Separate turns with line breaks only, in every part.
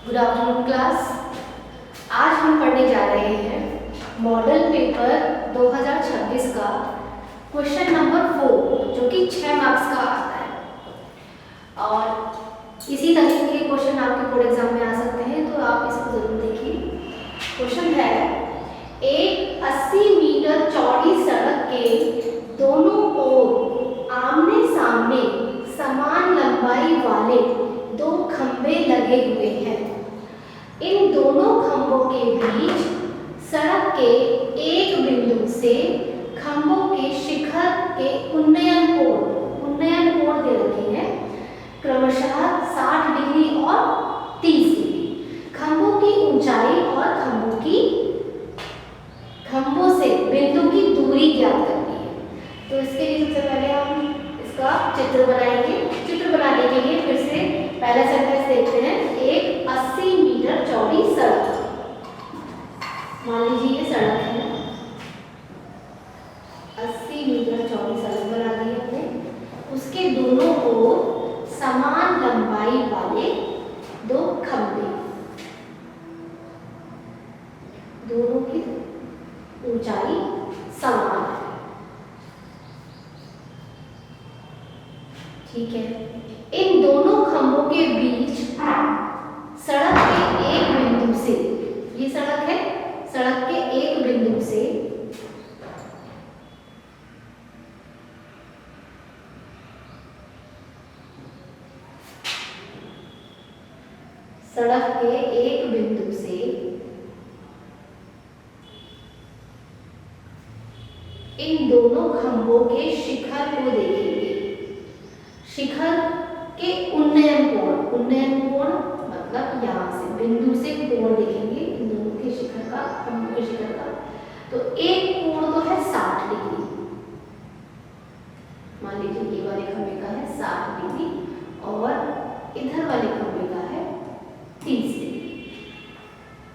Good afternoon class. आज हम पढ़ने जा रहे हैं मॉडल पेपर 2026 का क्वेश्चन नंबर 4 जो कि 6 मार्क्स का आता है। और इसी तरीके के क्वेश्चन आपके बोर्ड एग्जाम में आ सकते हैं, तो आप इसको जरूर देखिए। क्वेश्चन है, एक 80 मीटर चौड़ी सड़क के दोनों ओर आमने सामने समान लंबाई वाले दो खंभे लगे हुए हैं। इन दोनों खंभों के बीच सड़क के एक बिंदु से खंभों के शिखर के उन्नयन कोण दे रखे हैं क्रमशः 60 डिग्री और 30 डिग्री। खंभों की ऊंचाई और खंभों से बिंदु की दूरी ज्ञात करनी है। तो इसके लिए सबसे पहले हम इसका चित्र बनाएंगे। चित्र बनाने के लिए फिर से पहला सेंटेंस देखते हैं। एक 80 मीटर चौड़ी सड़क, मान लीजिए ये सड़क है, 80 मीटर चौड़ी सड़क बना दी हमने। उसके दोनों ओर समान लंबाई वाले दो खंभे, दोनों की ऊंचाई समान है, ठीक है। इन दोनों खंभों के बीच सड़क के एक बिंदु से, ये सड़क है, सड़क के एक बिंदु से इन दोनों खंभों के शिखर को देखेंगे। शिखर के उन्नयन कोण मतलब यहाँ से बिंदु से कोण देखेंगे इन दोनों के शिखर का, खंभों के शिखर का। तो एक कोण तो है 60 डिग्री, मान लीजिए ये वाले खंभे का है 60 डिग्री और इधर वाले खंभे का है 30 डिग्री।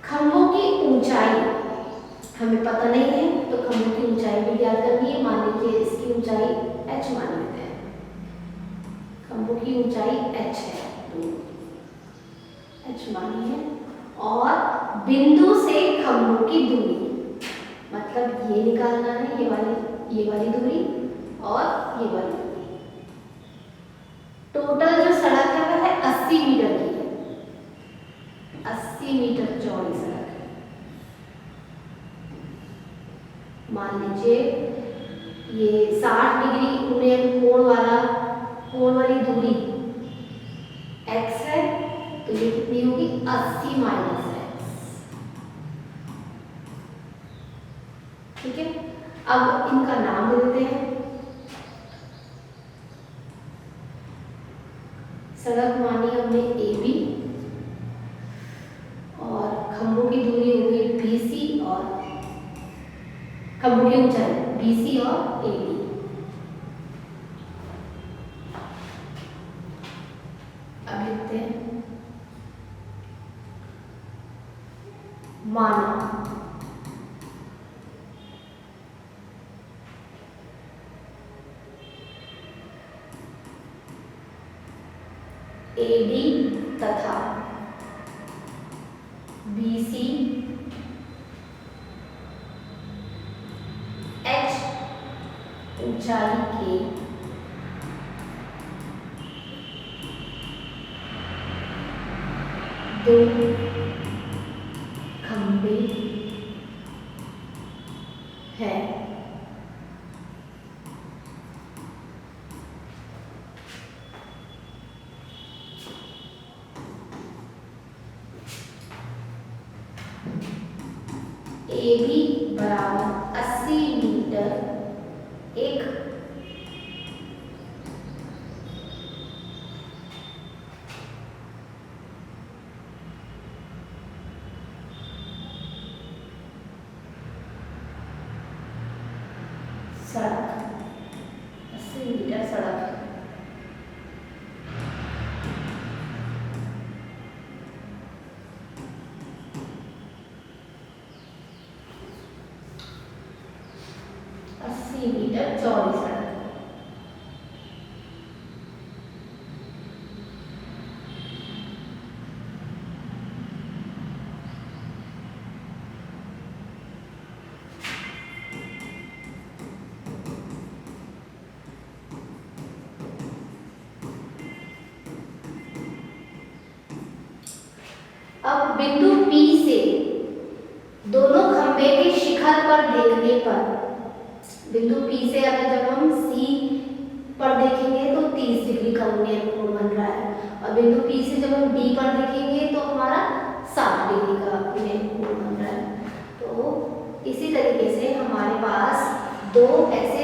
खंभों की ऊंचाई हमें पता नहीं है, तो खंभों की ऊंचाई भी ज्ञात करनी है। मान लीजिए इसकी ऊंचाई h मान लेते हैं, खंभों की ऊंचाई h है, तो h मानी है। और बिंदु से खंभों की दूरी मतलब ये निकालना है, ये वाली दूरी और ये वाली दूरी। टोटल जो सड़क है वह है 80 मीटर की है, 80 मीटर चौड़ी सड़क है। मान लीजिए ये 60 डिग्री उन्नयन कोण वाली दूरी x है, तो ये कितनी होगी 80 माइनस x, ठीक है। अब इनका नाम दे देते हैं। सड़क मानी हमने AB और खंभों की दूरी होगी BC और खंभों की ऊंचाई BC और AB। अब लिखते हैं, माना AD तथा BC H ऊंचाई के दो खंभे हैं। AB बराबर 80 मीटर एक सड़क, 80 मीटर सड़क है। मीटर चौड़ी सड़क। बिंदु P से दोनों खंभे के शिखर पर देखने पर, बिंदु P से अगर जब हम C पर देखेंगे तो 30 डिग्री का उन्नयन कोण बन रहा है, और बिंदु P से जब हम D पर देखेंगे तो हमारा 60 डिग्री का उन्नयन कोण बन रहा है। तो इसी तरीके से हमारे पास दो ऐसे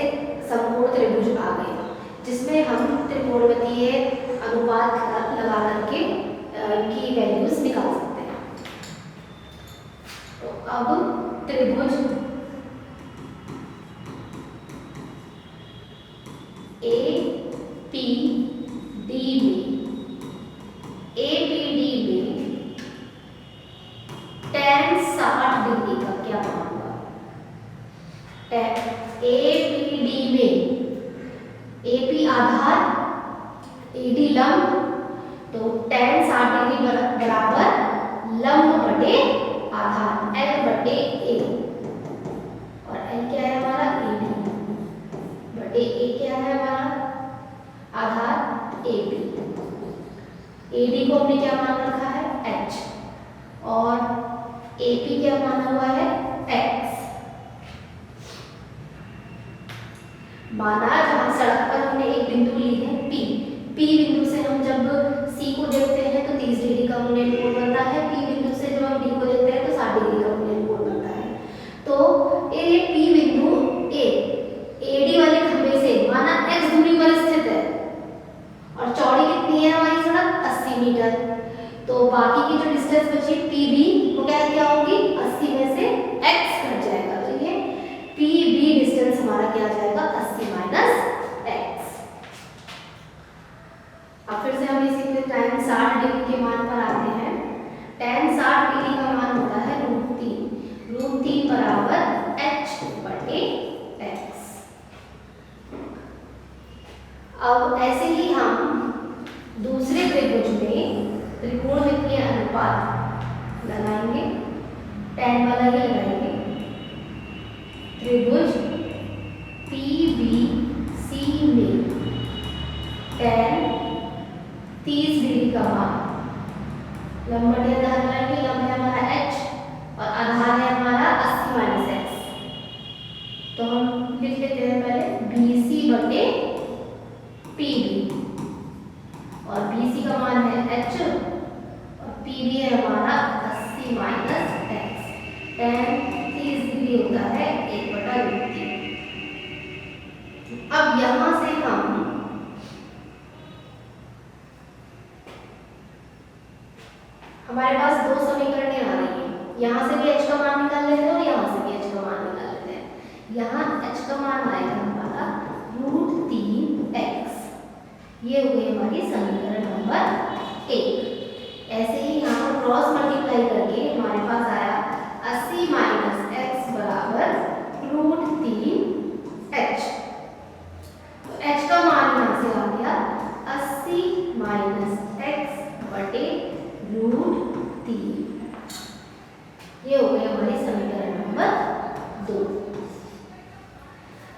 समकोण त्रिभुज आ गए जिसमें हम त्रिकोणमितीय अनुपात लगा करके की वैल्यूज निकाल सकते हैं। तो अब त्रिभुज APD में tan 60 डिग्री का क्या मान होगा? APD में AP आधार, AD लंब, तो tan 60 डिग्री बराबर लंब बटे आधार L बटे A, और L क्या है हमारा? AD बटे A क्या है हमारा? आधार AB। AD को हमने क्या मान रखा है? H, और AP क्या माना हुआ है? X। माना जहां सड़क पर हमने एक बिंदु ली है P बिंदु से हम जब C को देखते हैं तो 30 डिग्री का उन्नयन कोण बनता है, P बिंदु से जब हम D को देखते हैं तो 60 डिग्री का उन्नयन कोण बनता है। तो ये P बिंदु A AD वाले खंभे से माना x दूरी पर स्थित है, और चौड़ी कितनी है हमारी सड़क? 80 मीटर। तो बाकी की जो डिस्टेंस बची PB वो क्या होगी? 80 में से x कट जाएगा, तो ये PB डिस्टेंस हमारा क्या आ जाएगा? 80 माइनस x। अब फिर से हम इसी में tan 60 डिग्री के मान पर आते हैं। tan 60 डिग्री का मान होता है √3 बराबर h बटे x। अब ऐसे ही हम दूसरे त्रिभुज में त्रिकोणमितीय अनुपात लगाएंगे, tan वाला ही लगाएंगे। त्रिभुज PBC में tan 30 डिग्री का मान, लंब बटे आधार लगाएंगे, लंब है हमारा h और आधार है हमारा 80 माइनस x। तो हम लिख लेते हैं पहले BC बटे PB, और BC का मान है h और PB है हमारा 80 माइनस x। tan 30 डिग्री होता है 1/√3। अब यहां से हम हमारे पास दो समीकरणें आ रही हैं, यहाँ से भी h का मान निकाल लेते हैं और यहाँ से भी h का मान निकाल लेते हैं। यहाँ h का मान आएगा हमारा √3x, ये हो गई हमारी समीकरण नंबर 1। ऐसे ही यहाँ पर क्रॉस मल्टीप्लाई करके हमारे पास आया 80 माइनस x बराबर √3h। तो h का मान यहाँ से आ गया 80 माइनस x बटे √3। ये हो गई हमारी समीकरण नंबर 2।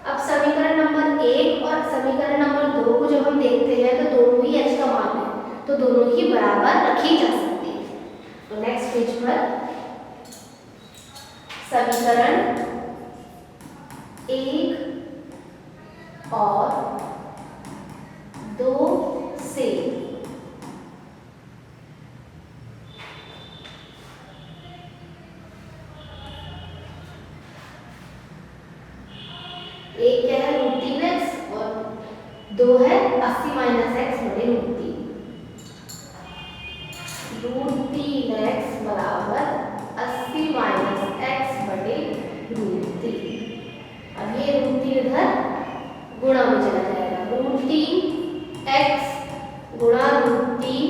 अब समीकरण नंबर 1 और समीकरण नंबर 2 को जब हम देखते हैं तो दोनों ही h का मान है, तो दोनों ही बराबर रखी जा सकती है। तो नेक्स्ट पेज पर समीकरण 1 और 2 से एक क्या है √3x और 2 है 80 माइनस x बटे √3। √3x बराबर 80 माइनस x बटे √3। अब ये √3 इधर गुणा में चला जाएगा, √3x गुणा √3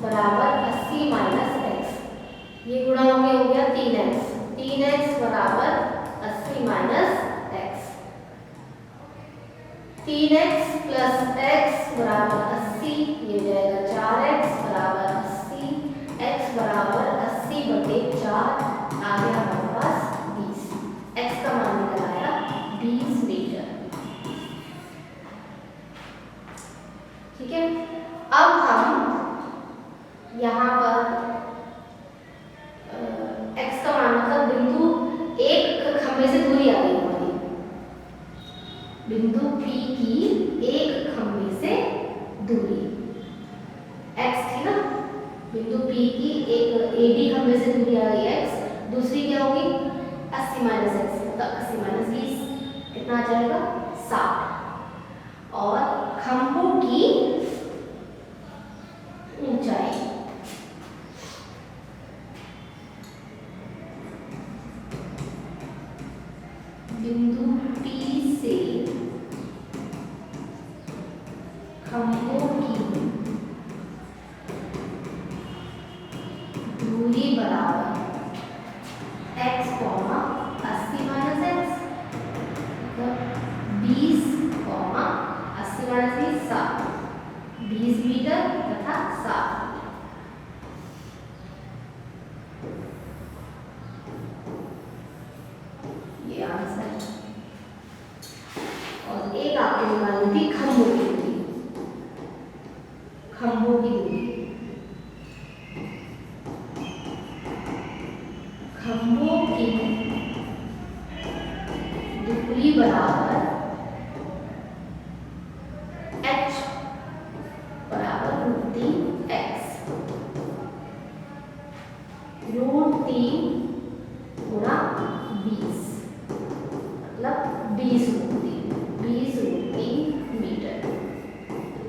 बराबर 80 माइनस x, ये गुणा हो गया 3x, 3x बराबर 80 माइनस 3x प्लस x बराबर 80, ये जाएगा 4x बराबर 80, x बराबर 80 बटे 4 आ गया हमारे पास 20। x का मान निकल आया 20 मीटर। ठीक है, अब हम यहाँ पर बिंदु P की एक AD खंभे से दूरी आ गई x, दूसरी क्या होगी 80 माइनस x, मतलब 80 माइनस 20 कितना आ जाएगा 60। और खंभों की ऊंचाई बिंदु P से खंभों की दूरी बराबर x, 80 माइनस x, मतलब 20, 80 माइनस 20 20 मीटर तथा 7। ये आंसर है। और एक आपको निकालनी थी खंभों की दूरी, खंभों की दूरी, खंभों की दूरी बराबर h बराबर √3x, √3 गुणा 20, मतलब 20 √3 मीटर।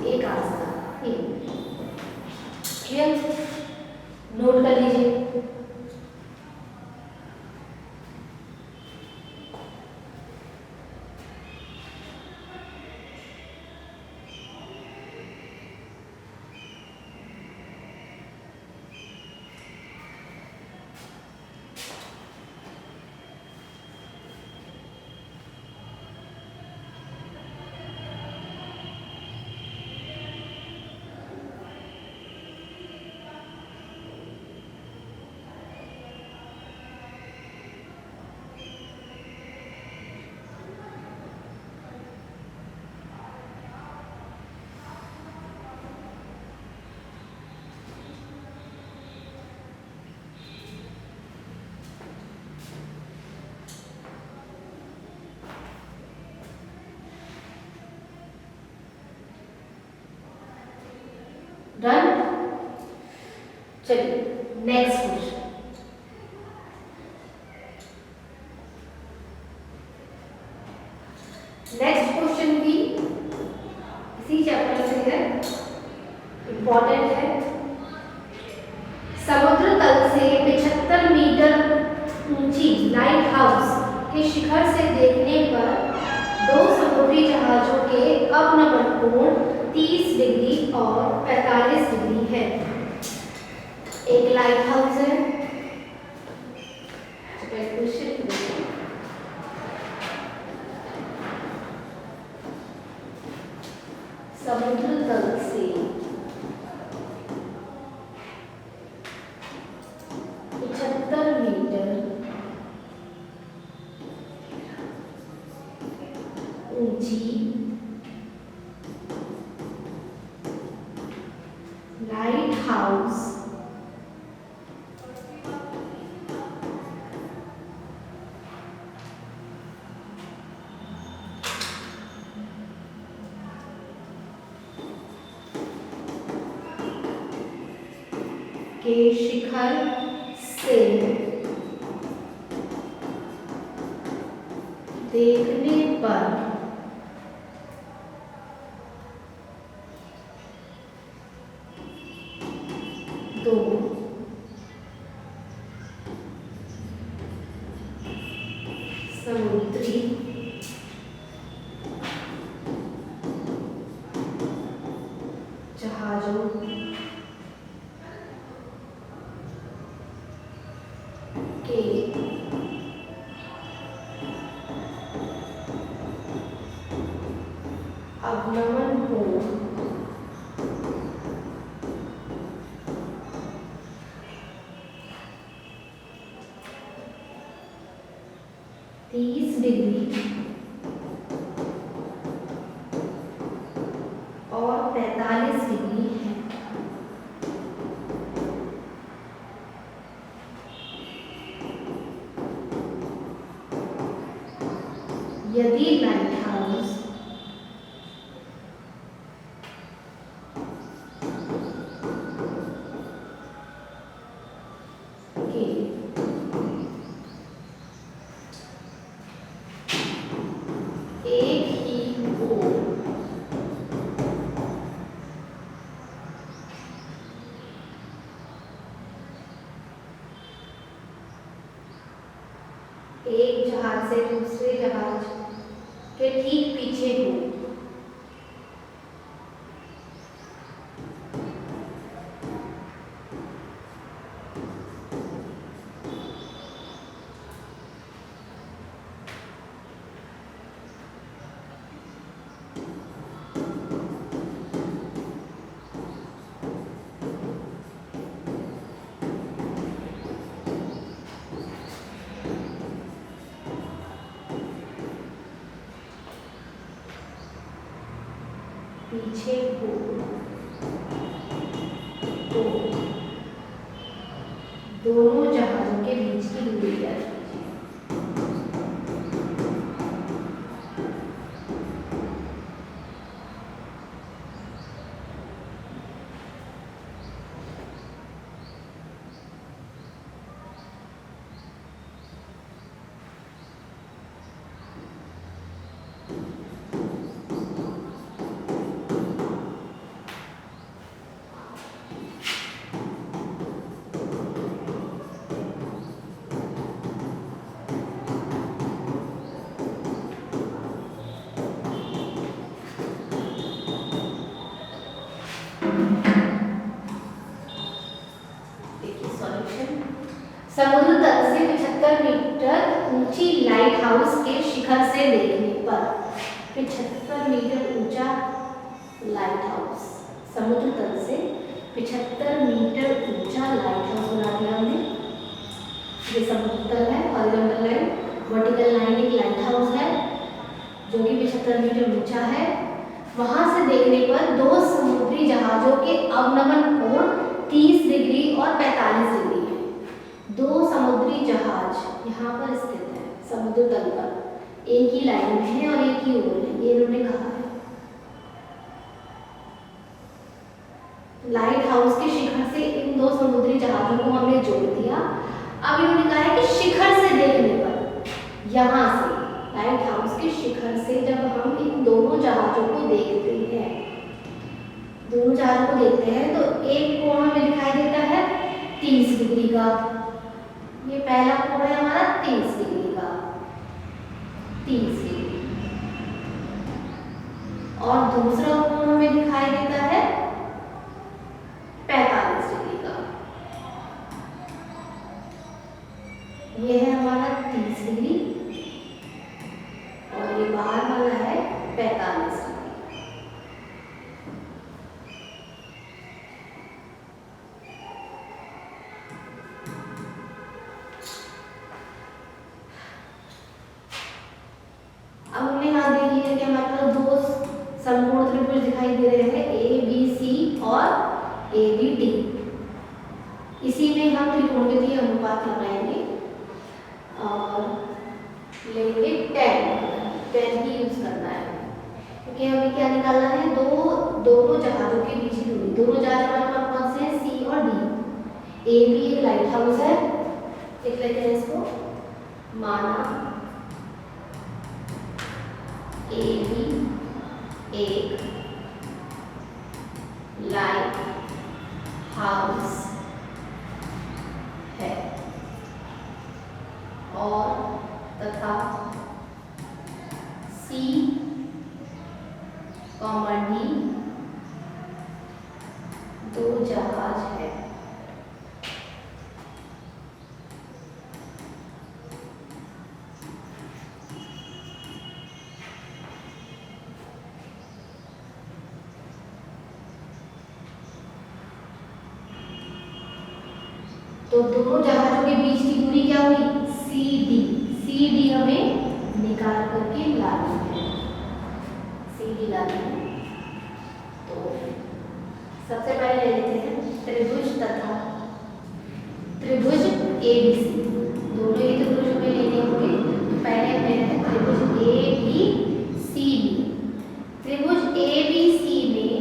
एक आंसर है। क्लियर, नोट कर लीजिए। डन। चलिए नेक्स्ट क्वेश्चन। नेक्स्ट क्वेश्चन भी इसी चैप्टर से है, इंपॉर्टेंट है। समुद्र तल से 75 मीटर ऊंची लाइट हाउस के शिखर से देखने पर दो समुद्री जहाजों के अवनमन कोण 30 डिग्री और 45 डिग्री है। एक लाइट हाउस है, समुद्र तल से 75 मीटर ऊंची लाइट हाउस के शिखर से देखने पर दो समुद्री जहाजों के अवनमन कोण 30 डिग्री और 45 डिग्री है। यदि लाइट हाउस एक जहाज से दूसरे जहाज के ठीक पीछे हूँ। पीछे हो तो दोनों जहाजों के बीच की दूरी क्या है? समुद्र तल से 75 मीटर ऊंची लाइट हाउस के शिखर से देखने पर 75 मीटर ऊंचा लाइट हाउस, समुद्र तल से 75 मीटर ऊंचा लाइट हाउस बना दिया हमने। ये समुद्र तल है, हॉरिजॉन्टल लाइन, वर्टिकल लाइन एक लाइट हाउस है जो कि 75 मीटर ऊंचा है। वहां से देखने पर दो समुद्री जहाजों के अवनमन कोण 30 डिग्री और 45 डिग्री है। दो समुद्री जहाज यहाँ पर स्थित है समुद्र तल पर, एक ही लाइन में है और एक ही ओर है, ये इन्होंने कहा है। लाइट हाउस के शिखर से इन दो समुद्री जहाजों को हमने जोड़ दिया। अब इन्होंने कहा है कि शिखर से देखने पर, यहाँ से लाइट हाउस के शिखर से जब हम इन दोनों जहाजों को देखते हैं, दोनों जहाजों को देखते हैं तो एक कोण हमें दिखाई देता है 30 डिग्री का। ये पहला कोण है हमारा 30 डिग्री का, 30 डिग्री, और दूसरा कोण हमें दिखाई देता है 45 डिग्री का। ये है हमारा 30 डिग्री और ये बाहर वाला है 45 डिग्री। अब हमने यहाँ देख लिया कि हमारे पास दो समकोण त्रिभुज दिखाई दे रहे हैं, ए बी सी और ए बी डी। इसी में हम त्रिकोणमितीय अनुपात लगाएंगे और लेंगे tan ही यूज करना है, क्योंकि हमें क्या निकालना है, दोनों जहाजों के बीच की दूरी। दोनों जहाज हमारे पास कौन से हैं, सी और डी। ए बी एक लाइट हाउस है, लिख लेते हैं इसको, माना ए बी एक लाइट हाउस है और तथा सी डी दो जहाज है। तो दोनों जहाजों के बीच की दूरी क्या हुई, सी डी हमें निकाल करके लानी है, सी डी लानी है। तो सबसे पहले ले लेते हैं त्रिभुज तथा त्रिभुज एबीसी, दोनों ही त्रिभुज हमें लेने होंगे। तो पहले हमें है त्रिभुज ए बी सी बी। त्रिभुज ए बी सी में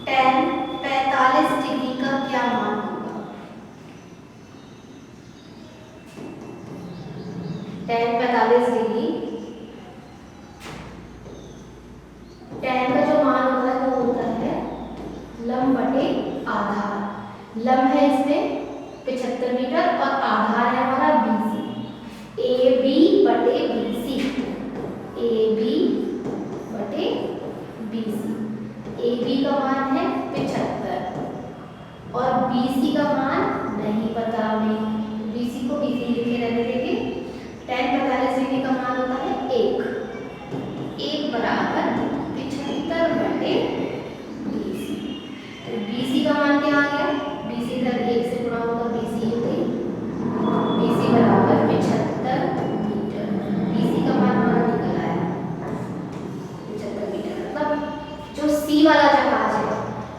tan 45 डिग्री का क्या मान होगा, tan 45 डिग्री, tan का जो मान होता है वो होता है लंब बटे आधार। लंब है इसमें 75 मीटर और आधार है हमारा BC। AB बटे BC, AB बटे BC। AB का मान है 75 और BC का मान नहीं पता हमें, BC को BC लिखे रहने देंगे। tan 45 डिग्री का मान होता है 1 बराबर 75 बटे BC। तो BC का मान क्या आ गया, BC इधर 1 से गुणा होगा, BC हो गई, BC बराबर 75 मीटर। BC का मान हमारा निकल आया 75 मीटर। मतलब जो C वाला जहाज है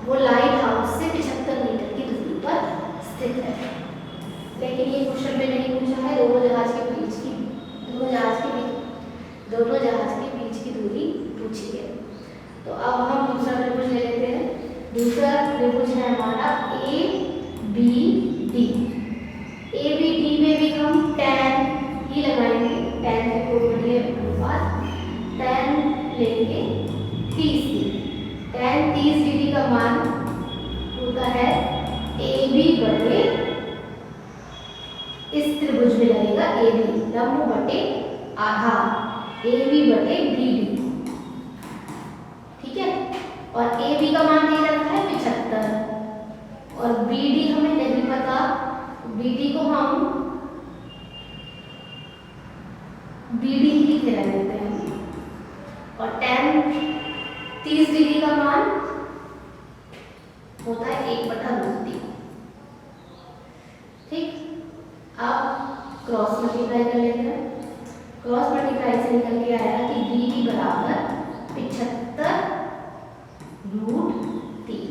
वो लाइट हाउस से 75 मीटर की दूरी पर स्थित है। लेकिन ये क्वेश्चन में नहीं पूछा है दोनों जहाज के बीच की दूरी पूछी है। तो अब हम दूसरा त्रिभुज ले लेते हैं। दूसरा त्रिभुज है हमारा ABD। ABD में भी हम tan ही लगाएंगे, tan के कोणीय अनुपात, tan लेंगे 30। tan 30 डिग्री का मान होता है AB बटे, इस त्रिभुज में लगेगा AB, लंब बटे आधार, AB बटे BD, ठीक है। और AB का मान दे रखा है 75 और BD हमें नहीं पता, BD को हम BD ही लिखे रहते हैं। और tan 30 डिग्री का मान होता है 1/√3, ठीक। अब क्रॉस मल्टीप्लाई कर लेते हैं। क्रॉस मल्टीप्लाई से निकल के आया कि BD बराबर 75√3।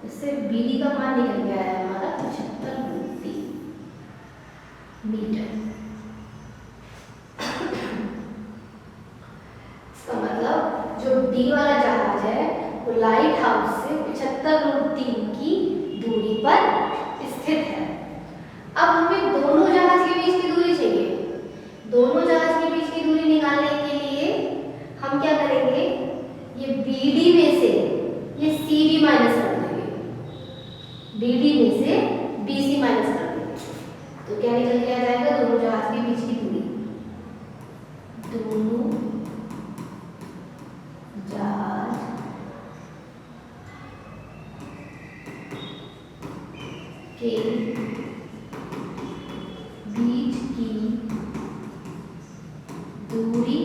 इससे BD का मान निकल के आया हमारा 75√3 मीटर। इसका मतलब जो D वाला जहाज है वो लाइट हाउस से 75√3 की दूरी पर स्थित है। अब हमें दोनों जहाज के बीच की दूरी चाहिए। दोनों जहाज के बीच की दूरी निकालने के लिए हम क्या करेंगे, ये BD में से ये CD माइनस कर देंगे, BD में से BC माइनस कर देंगे। तो क्या निकल के आ जाएगा, दोनों जहाज के बीच की दूरी, दोनों जहाज के बीच की दूरी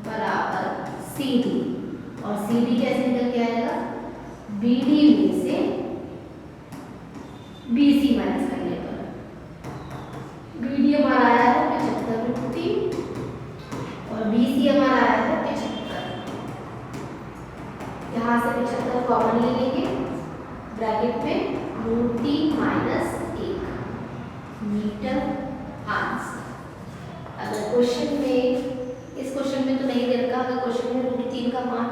बराबर CD। और CD कैसे निकल के आएगा, BD में से BC माइनस करने पर। BD हमारा आया है 75√3 और BC हमारा आया है 75। यहाँ से 75 कॉमन ले लेंगे, ब्रैकेट में √3 माइनस 1 मीटर आंसर। अगर क्वेश्चन में, इस क्वेश्चन में तो नहीं दे रखा, अगर क्वेश्चन में √3 का मान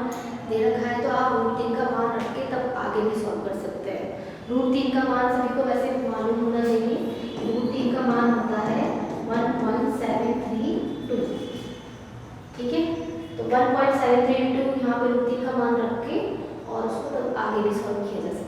दे रखा है तो आप √3 का मान रख के तब आगे भी सॉल्व कर सकते हैं। √3 का मान सभी को वैसे मालूम होना चाहिए। √3 का मान होता है 1.732, ठीक है। तो 1.732 यहाँ पे √3 का मान रख के और उसको तब आगे भी सॉल्व किया जा सकता है।